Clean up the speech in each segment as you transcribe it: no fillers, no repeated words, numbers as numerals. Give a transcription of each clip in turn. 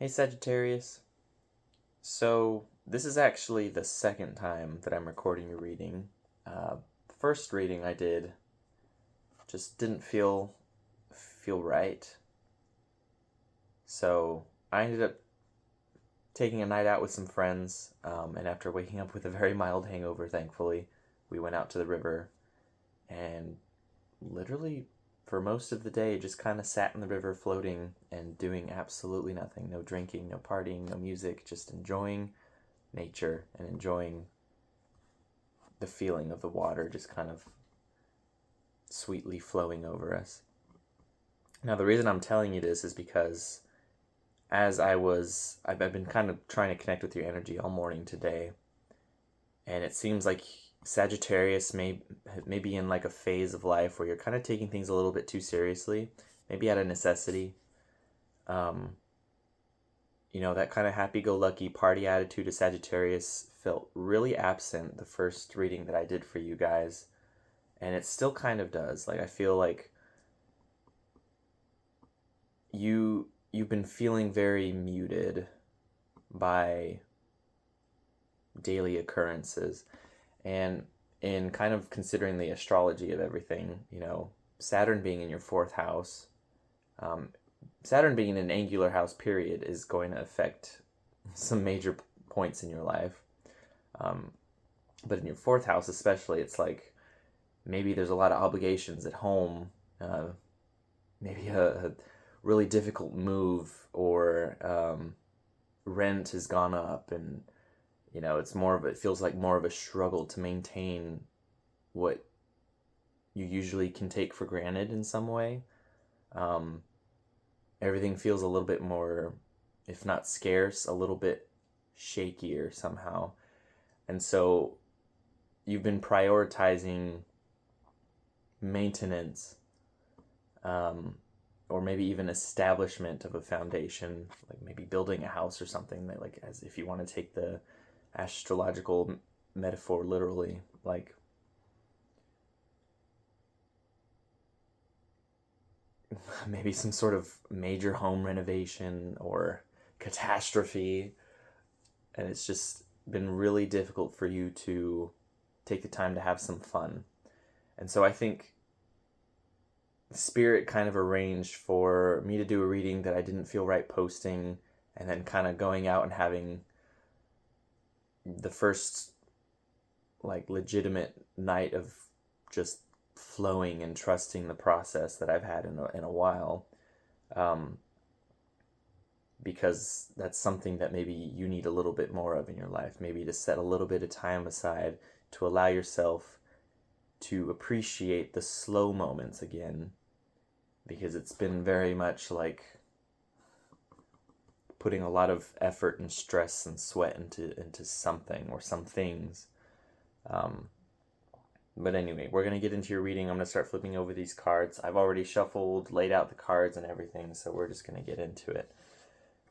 Hey Sagittarius. So, this is actually the second time that I'm recording your reading. The first reading I did just didn't feel right. So, I ended up taking a night out with some friends, and after waking up with a very mild hangover, thankfully, we went out to the river and literally for most of the day just kind of sat in the river floating and doing absolutely nothing. No drinking, no partying, no music, just enjoying nature and enjoying the feeling of the water just kind of sweetly flowing over us. Now, the reason I'm telling you this is because I've been kind of trying to connect with your energy all morning today, and it seems like Sagittarius may be in like a phase of life where you're kind of taking things a little bit too seriously, maybe out of necessity. Um, that kind of happy-go-lucky party attitude of Sagittarius felt really absent the first reading that I did for you guys, and it still kind of does. Like I feel like you've been feeling very muted by daily occurrences, and in kind of considering the astrology of everything, Saturn being in your fourth house, um, Saturn being in an angular house period is going to affect some major points in your life. Um, but in your fourth house, especially, it's like maybe there's a lot of obligations at home, maybe a really difficult move, or rent has gone up, and it feels like more of a struggle to maintain what you usually can take for granted in some way. Um, Everything feels a little bit more, if not scarce, a little bit shakier somehow. And so you've been prioritizing maintenance, um, or maybe even establishment of a foundation, like maybe building a house or something, that, like, as if you want to take the astrological metaphor literally, like maybe some sort of major home renovation or catastrophe, and it's just been really difficult for you to take the time to have some fun. And so I think Spirit kind of arranged for me to do a reading that I didn't feel right posting, and then kind of going out and having the first like legitimate night of just flowing and trusting the process that I've had in a while. Um, because that's something that maybe you need a little bit more of in your life. Maybe to set a little bit of time aside to allow yourself to appreciate the slow moments again, because it's been very much like putting a lot of effort and stress and sweat into something or some things. Um, but anyway, we're going to get into your reading. I'm going to start flipping over these cards. I've already shuffled, laid out the cards and everything, so we're just going to get into it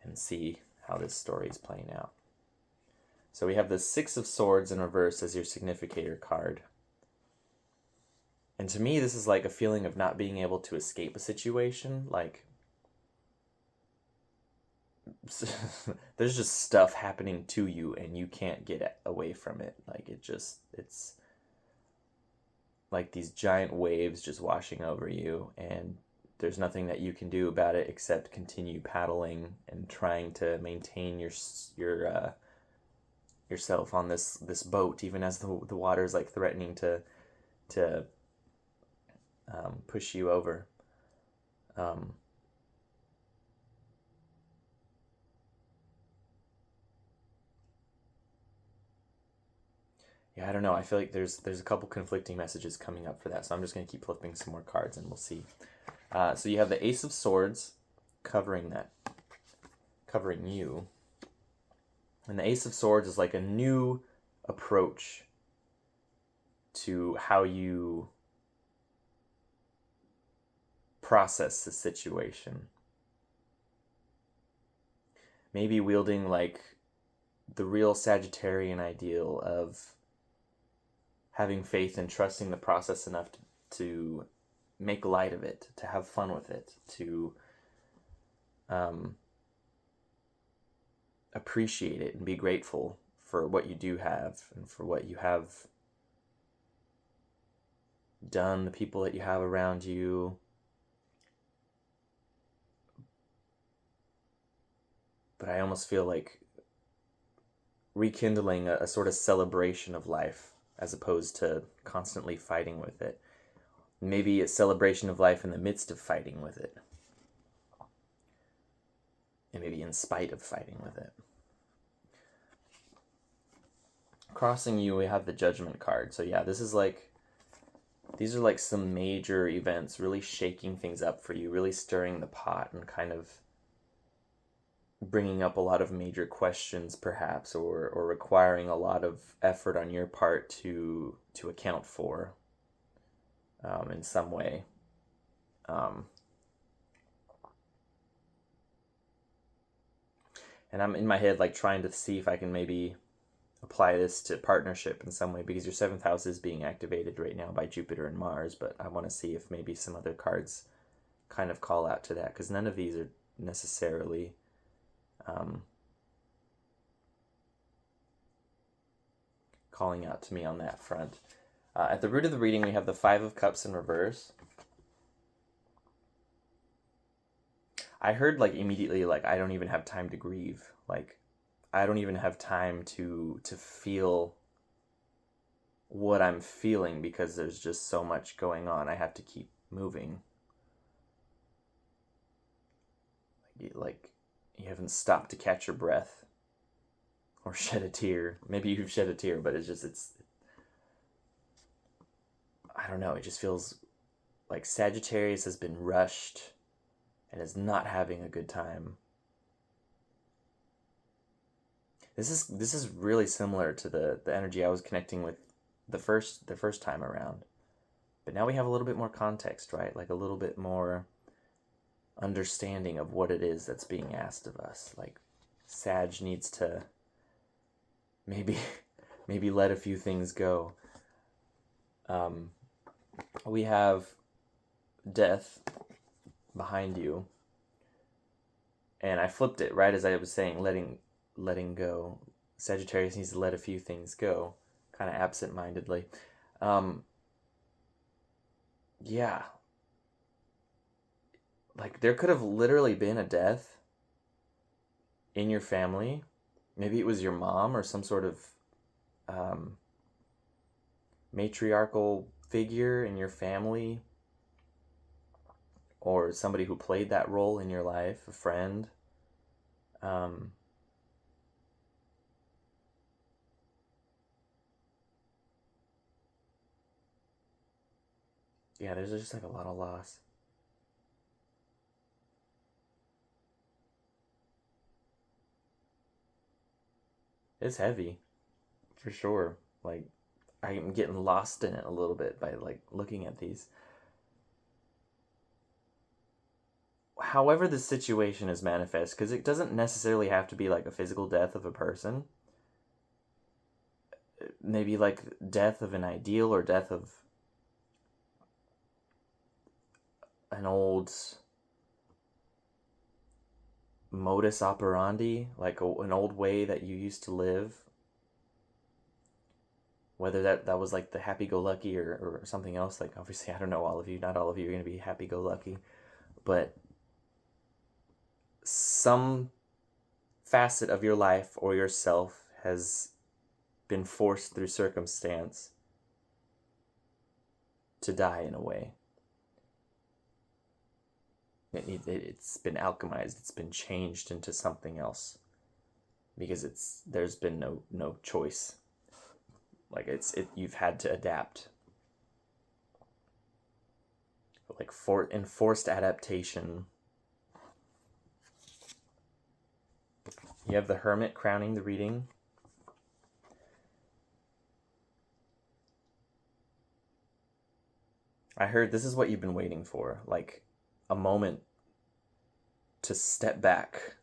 and see how this story is playing out. So we have the Six of Swords in reverse as your significator card. And to me, this is like a feeling of not being able to escape a situation. Like, there's just stuff happening to you and you can't get away from it. Like, it's like these giant waves just washing over you, and there's nothing that you can do about it except continue paddling and trying to maintain yourself on this boat, even as the water is like threatening to push you over. Yeah, I don't know. I feel like there's a couple conflicting messages coming up for that, so I'm just gonna keep flipping some more cards and we'll see. So you have the Ace of Swords covering you, and the Ace of Swords is like a new approach to how you process the situation. Maybe wielding like the real Sagittarian ideal of having faith and trusting the process enough to make light of it, to have fun with it, to appreciate it and be grateful for what you do have and for what you have done, the people that you have around you. But I almost feel like rekindling a sort of celebration of life as opposed to constantly fighting with it. Maybe a celebration of life in the midst of fighting with it. And maybe in spite of fighting with it. Crossing you, we have the Judgment card. So yeah, these are like some major events really shaking things up for you, really stirring the pot and kind of bringing up a lot of major questions perhaps, or requiring a lot of effort on your part to account for in some way. And I'm in my head like trying to see if I can maybe apply this to partnership in some way, because your 7th house is being activated right now by Jupiter and Mars, but I want to see if maybe some other cards kind of call out to that, because none of these are necessarily calling out to me on that front. At the root of the reading, we have the 5 of Cups in reverse. I heard like immediately, like, I don't even have time to grieve. Like, I don't even have time to feel what I'm feeling because there's just so much going on. I have to keep moving. Like you haven't stopped to catch your breath or shed a tear. Maybe you've shed a tear, but I don't know. It just feels like Sagittarius has been rushed and is not having a good time. This is really similar to the energy I was connecting with the first time around. But now we have a little bit more context, right? Like a little bit more understanding of what it is that's being asked of us. Like Sag needs to maybe let a few things go. We have death behind you, and I flipped it right as I was saying letting go. Sagittarius needs to let a few things go, kind of absent-mindedly. Yeah, like there could have literally been a death in your family. Maybe it was your mom or some sort of matriarchal figure in your family, or somebody who played that role in your life, a friend. Yeah, there's just like a lot of loss. It's heavy, for sure. Like, I'm getting lost in it a little bit by like looking at these. However the situation is manifest, because it doesn't necessarily have to be like a physical death of a person. Maybe like death of an ideal or death of an old modus operandi, like an old way that you used to live. Whether that was like the happy-go-lucky or something else. Like, obviously, I don't know all of you. Not all of you are going to be happy-go-lucky. But some facet of your life or yourself has been forced through circumstance to die in a way. It's been alchemized. It's been changed into something else because there's been no choice. Like you've had to adapt. Like enforced adaptation. You have the Hermit crowning the reading. I heard this is what you've been waiting for, like a moment to step back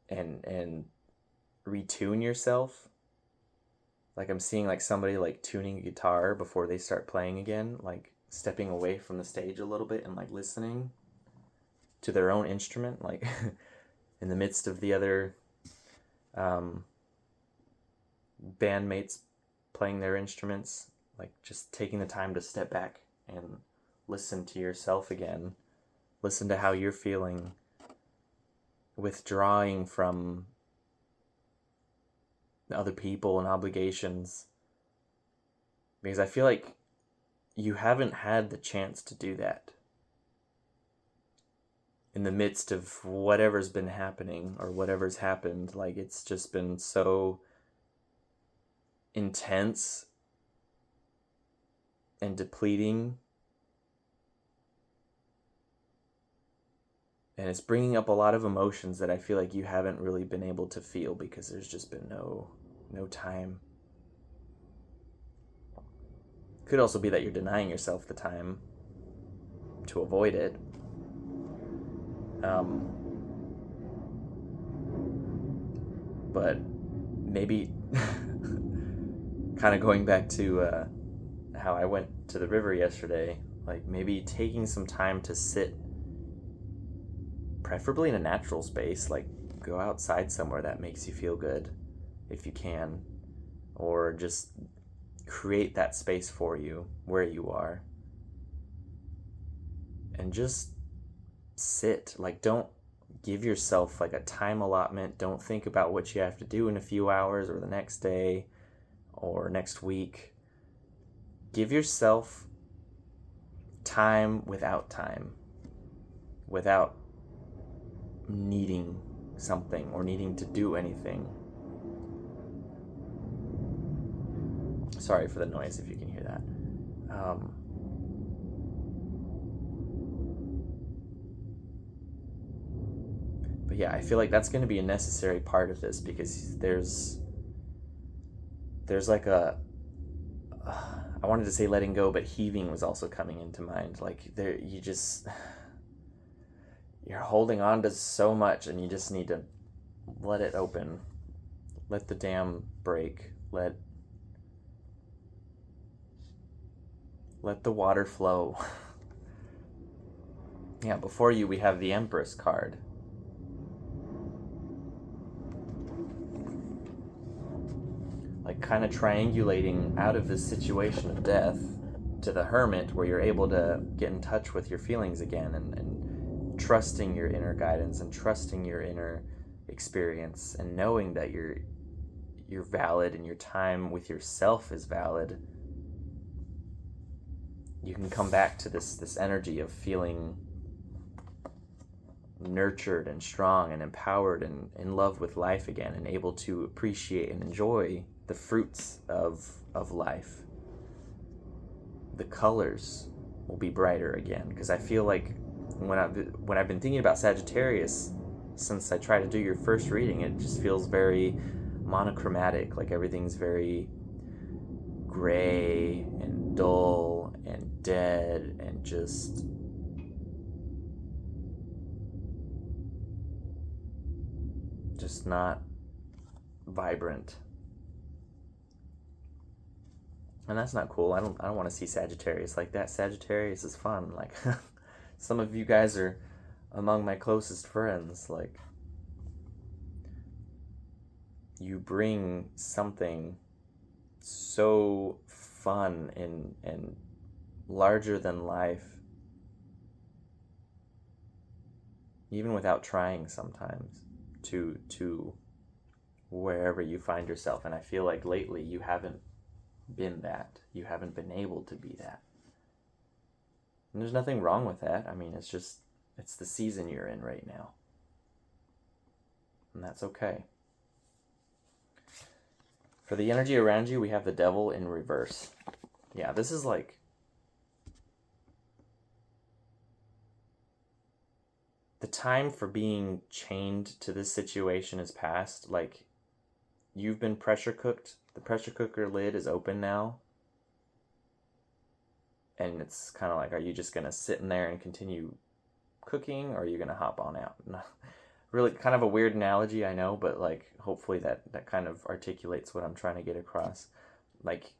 and retune yourself. Like I'm seeing like somebody like tuning a guitar before they start playing again, like stepping away from the stage a little bit and like listening. to their own instrument, like in the midst of the other bandmates playing their instruments, like just taking the time to step back and listen to yourself again, listen to how you're feeling, withdrawing from other people and obligations, because I feel like you haven't had the chance to do that in the midst of whatever's been happening or whatever's happened. Like, it's just been so intense and depleting, and it's bringing up a lot of emotions that I feel like you haven't really been able to feel because there's just been no time. Could also be that you're denying yourself the time to avoid it. But maybe kind of going back to how I went to the river yesterday, like maybe taking some time to sit, preferably in a natural space, like go outside somewhere that makes you feel good if you can, or just create that space for you where you are and just sit. Like, don't give yourself like a time allotment. Don't think about what you have to do in a few hours or the next day or next week. Give yourself time, without needing something or needing to do anything. Sorry for the noise if you can hear that. But yeah, I feel like that's going to be a necessary part of this, because there's like I wanted to say letting go, but heaving was also coming into mind. Like, you're holding on to so much, and you just need to let it open, let the dam break, let the water flow. Yeah, before you we have the Empress card. Like, kind of triangulating out of this situation of death to the Hermit, where you're able to get in touch with your feelings again, and trusting your inner guidance and trusting your inner experience, and knowing that you're valid and your time with yourself is valid. You can come back to this energy of feeling nurtured and strong and empowered and in love with life again, and able to appreciate and enjoy the fruits of life. The colors will be brighter again, because I feel like when I've been thinking about Sagittarius since I tried to do your first reading, it just feels very monochromatic. Like, everything's very gray and dull and dead and just not vibrant. And that's not cool. I don't want to see Sagittarius like that. Sagittarius is fun. Like, some of you guys are among my closest friends. Like, you bring something so fun and larger than life, even without trying sometimes, to wherever you find yourself. And I feel like lately you haven't been that. You haven't been able to be that. And there's nothing wrong with that. I mean, it's the season you're in right now. And that's okay. For the energy around you, we have the Devil in reverse. Yeah, this is like the time for being chained to this situation is past. Like, you've been pressure cooked. The pressure cooker lid is open now. And it's kind of like, are you just going to sit in there and continue cooking, or are you going to hop on out? Really kind of a weird analogy, I know, but like, hopefully that kind of articulates what I'm trying to get across. Like,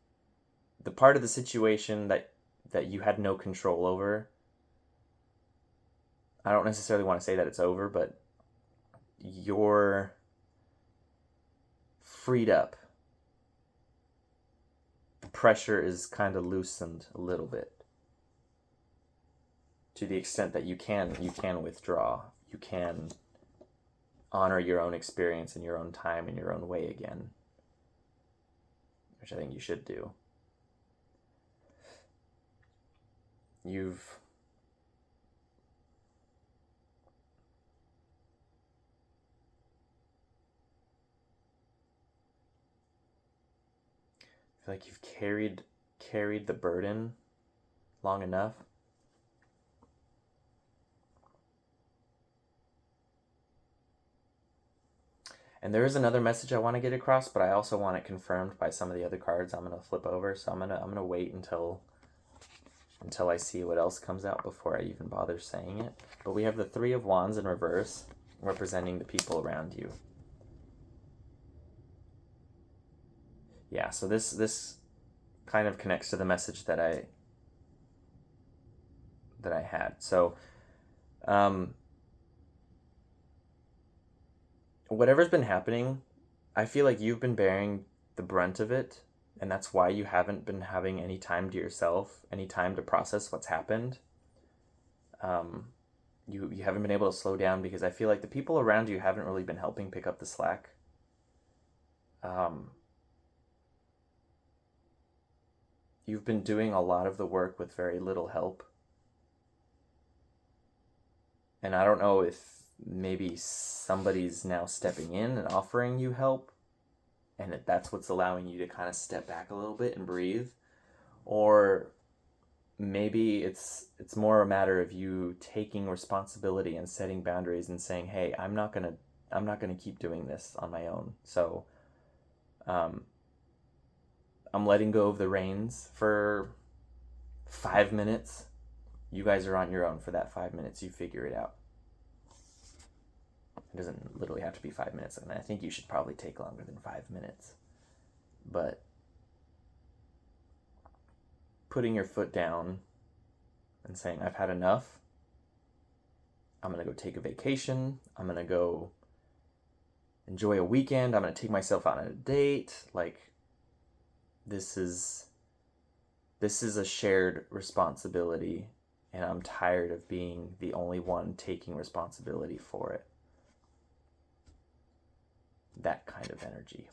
the part of the situation that you had no control over, I don't necessarily want to say that it's over, but you're freed up. The pressure is kind of loosened a little bit, to the extent that you can withdraw. You can honor your own experience in your own time, in your own way again, which I think you should do. I feel like you've carried the burden long enough. And there is another message I want to get across, but I also want it confirmed by some of the other cards I'm gonna flip over. So I'm gonna wait until I see what else comes out before I even bother saying it. But we have the Three of Wands in reverse, representing the people around you. Yeah, so this kind of connects to the message that I had. So whatever's been happening, I feel like you've been bearing the brunt of it, and that's why you haven't been having any time to yourself, any time to process what's happened. You haven't been able to slow down because I feel like the people around you haven't really been helping pick up the slack. You've been doing a lot of the work with very little help. And I don't know if maybe somebody's now stepping in and offering you help, and that's what's allowing you to kind of step back a little bit and breathe. Or maybe it's more a matter of you taking responsibility and setting boundaries and saying, hey, I'm not gonna keep doing this on my own. So I'm letting go of the reins for 5 minutes. You guys are on your own for that 5 minutes. You figure it out. It doesn't literally have to be 5 minutes, and I think you should probably take longer than 5 minutes. But putting your foot down and saying, I've had enough. I'm going to go take a vacation. I'm going to go enjoy a weekend. I'm going to take myself out on a date. Like, this is a shared responsibility, and I'm tired of being the only one taking responsibility for it. That kind of energy.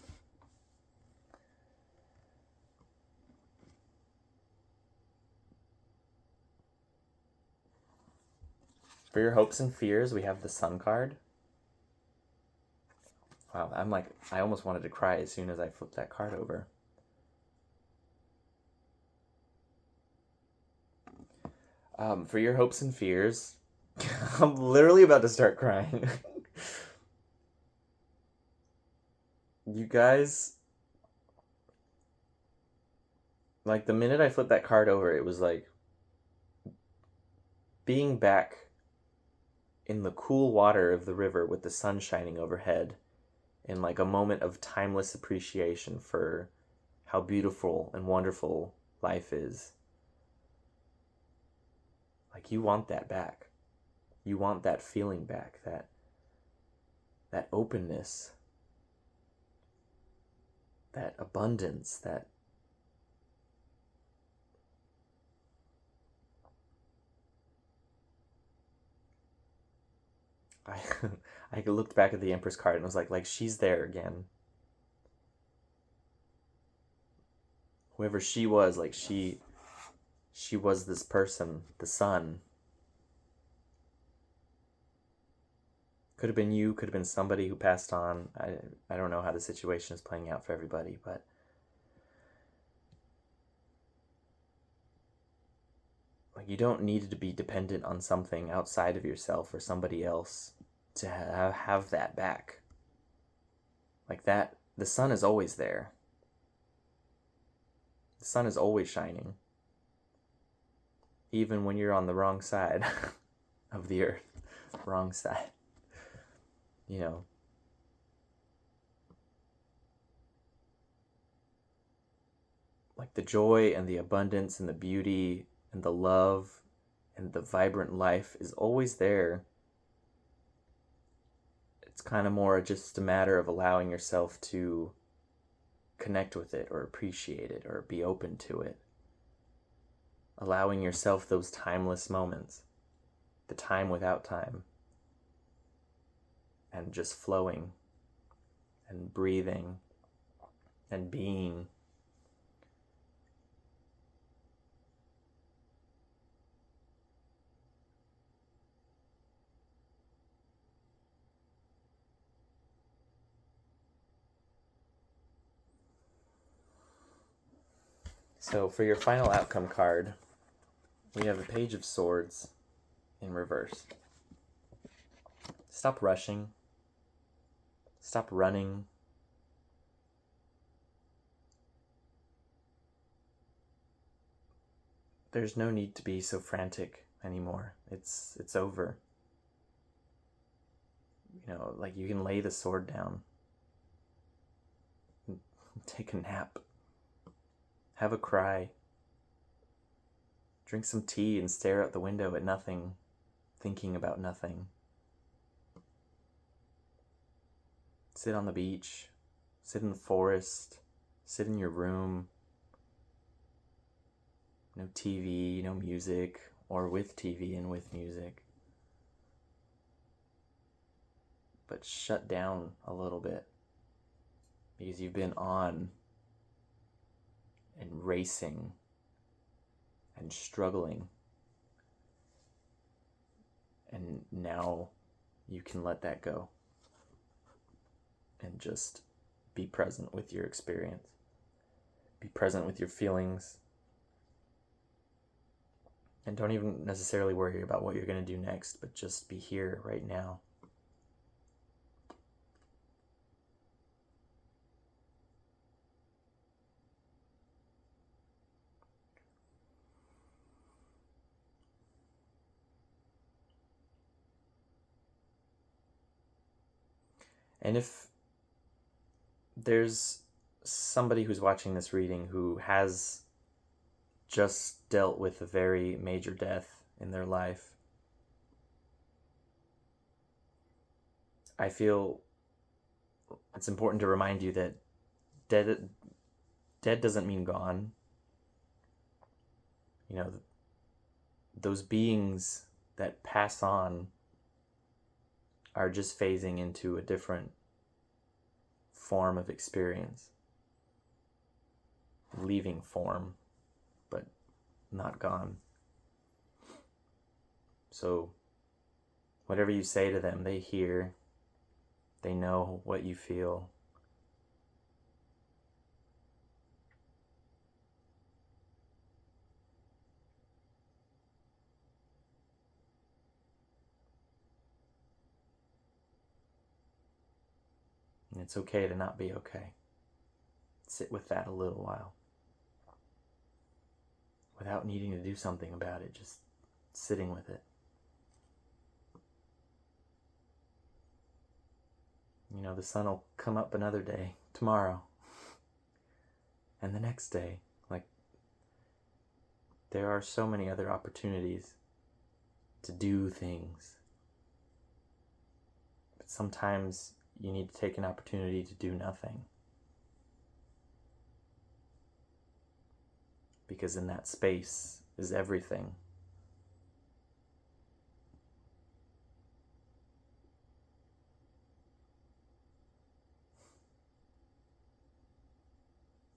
For your hopes and fears, we have the Sun card. Wow, I almost wanted to cry as soon as I flipped that card over. For your hopes and fears, I'm literally about to start crying. You guys, like, the minute I flipped that card over, it was like being back in the cool water of the river with the sun shining overhead, in like a moment of timeless appreciation for how beautiful and wonderful life is. Like, you want that back. You want that feeling back, that openness, that abundance, that I looked back at the Empress card and was like she's there again. Whoever she was, like she was this person, the sun. Could have been you, could have been somebody who passed on. I don't know how the situation is playing out for everybody, but like, you don't need to be dependent on something outside of yourself or somebody else to have that back. Like, that, the sun is always there. The sun is always shining. Even when you're on the wrong side of the earth. Wrong side. You know. Like, the joy and the abundance and the beauty and the love and the vibrant life is always there. It's kind of more just a matter of allowing yourself to connect with it or appreciate it or be open to it. Allowing yourself those timeless moments, the time without time, and just flowing and breathing and being. So for your final outcome card, we have a Page of Swords in reverse. Stop rushing. Stop running. There's no need to be so frantic anymore. It's over. You know, like you can lay the sword down. Take a nap. Have a cry. Drink some tea and stare out the window at nothing, thinking about nothing. Sit on the beach. Sit in the forest. Sit in your room. No TV, no music, or with TV and with music. But shut down a little bit, because you've been on and racing and struggling, and now you can let that go and just be present with your experience. Be present with your feelings, and don't even necessarily worry about what you're going to do next, but just be here right now. And if there's somebody who's watching this reading who has just dealt with a very major death in their life, I feel it's important to remind you that dead doesn't mean gone. You know, those beings that pass on are just phasing into a different form of experience. Leaving form, but not gone. So whatever you say to them, they hear, they know what you feel. And it's okay to not be okay. Sit with that a little while. Without needing to do something about it, just sitting with it. You know, the sun will come up another day, tomorrow, and the next day. Like, there are so many other opportunities to do things. But sometimes you need to take an opportunity to do nothing. Because in that space is everything.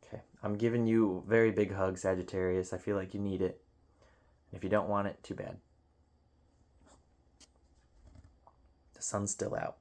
Okay, I'm giving you a very big hug, Sagittarius. I feel like you need it. And if you don't want it, too bad. The sun's still out.